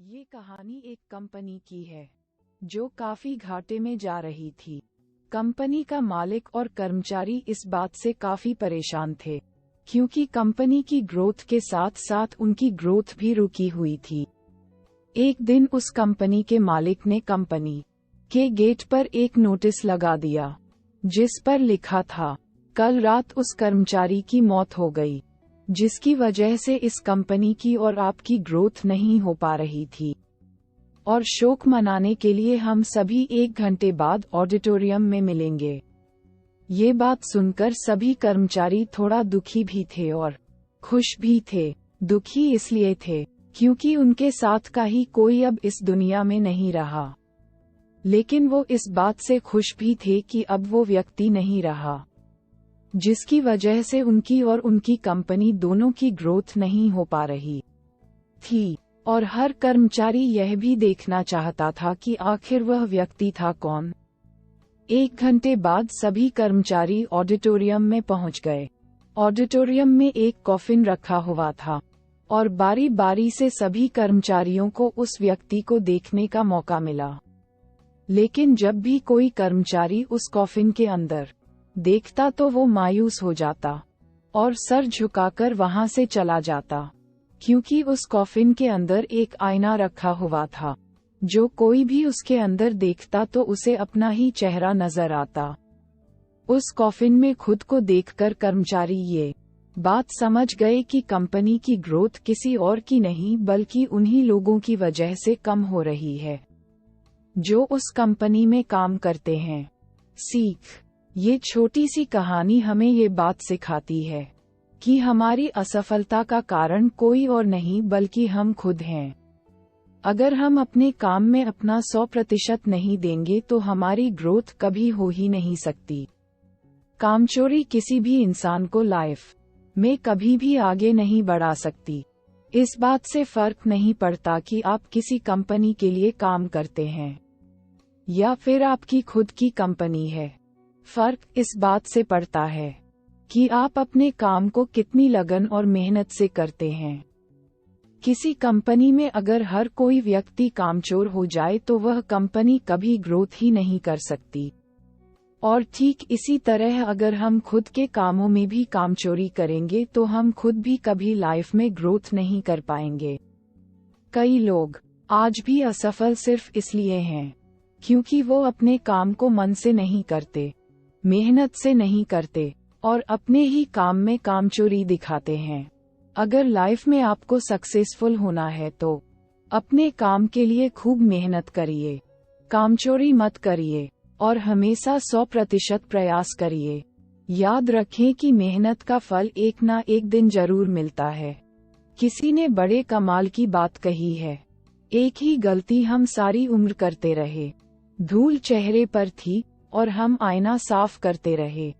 ये कहानी एक कंपनी की है जो काफी घाटे में जा रही थी। कंपनी का मालिक और कर्मचारी इस बात से काफी परेशान थे क्योंकि कंपनी की ग्रोथ के साथ साथ उनकी ग्रोथ भी रुकी हुई थी। एक दिन उस कंपनी के मालिक ने कंपनी के गेट पर एक नोटिस लगा दिया जिस पर लिखा था, कल रात उस कर्मचारी की मौत हो गई, जिसकी वजह से इस कंपनी की और आपकी ग्रोथ नहीं हो पा रही थी। और शोक मनाने के लिए हम सभी 1 घंटे बाद ऑडिटोरियम में मिलेंगे। ये बात सुनकर सभी कर्मचारी थोड़ा दुखी भी थे और खुश भी थे। दुखी इसलिए थे क्योंकि उनके साथ का ही कोई अब इस दुनिया में नहीं रहा, लेकिन वो इस बात से खुश भी थे कि अब वो व्यक्ति नहीं रहा जिसकी वजह से उनकी और उनकी कंपनी दोनों की ग्रोथ नहीं हो पा रही थी। और हर कर्मचारी यह भी देखना चाहता था कि आखिर वह व्यक्ति था कौन। 1 घंटे बाद सभी कर्मचारी ऑडिटोरियम में पहुंच गए। ऑडिटोरियम में एक कॉफिन रखा हुआ था और बारी बारी से सभी कर्मचारियों को उस व्यक्ति को देखने का मौका मिला। लेकिन जब भी कोई कर्मचारी उस कॉफिन के अंदर देखता तो वो मायूस हो जाता और सर झुकाकर वहां से चला जाता, क्योंकि उस कॉफिन के अंदर एक आईना रखा हुआ था। जो कोई भी उसके अंदर देखता तो उसे अपना ही चेहरा नजर आता। उस कॉफिन में खुद को देखकर कर्मचारी ये बात समझ गए कि कंपनी की ग्रोथ किसी और की नहीं बल्कि उन्हीं लोगों की वजह से कम हो रही है जो उस कंपनी में काम करते हैं। सीख, ये छोटी सी कहानी हमें ये बात सिखाती है कि हमारी असफलता का कारण कोई और नहीं बल्कि हम खुद हैं। अगर हम अपने काम में अपना 100% नहीं देंगे तो हमारी ग्रोथ कभी हो ही नहीं सकती। कामचोरी किसी भी इंसान को लाइफ में कभी भी आगे नहीं बढ़ा सकती। इस बात से फर्क नहीं पड़ता कि आप किसी कंपनी के लिए काम करते हैं या फिर आपकी खुद की कंपनी है। फर्क इस बात से पड़ता है कि आप अपने काम को कितनी लगन और मेहनत से करते हैं। किसी कंपनी में अगर हर कोई व्यक्ति कामचोर हो जाए तो वह कंपनी कभी ग्रोथ ही नहीं कर सकती। और ठीक इसी तरह अगर हम खुद के कामों में भी कामचोरी करेंगे तो हम खुद भी कभी लाइफ में ग्रोथ नहीं कर पाएंगे। कई लोग आज भी असफल सिर्फ इसलिए हैं क्योंकि वो अपने काम को मन से नहीं करते, मेहनत से नहीं करते और अपने ही काम में कामचोरी दिखाते हैं। अगर लाइफ में आपको सक्सेसफुल होना है तो अपने काम के लिए खूब मेहनत करिए, कामचोरी मत करिए और हमेशा 100% प्रयास करिए। याद रखें कि मेहनत का फल एक ना एक दिन जरूर मिलता है। किसी ने बड़े कमाल की बात कही है, एक ही गलती हम सारी उम्र करते रहे, धूल चेहरे पर थी और हम आईना साफ करते रहे।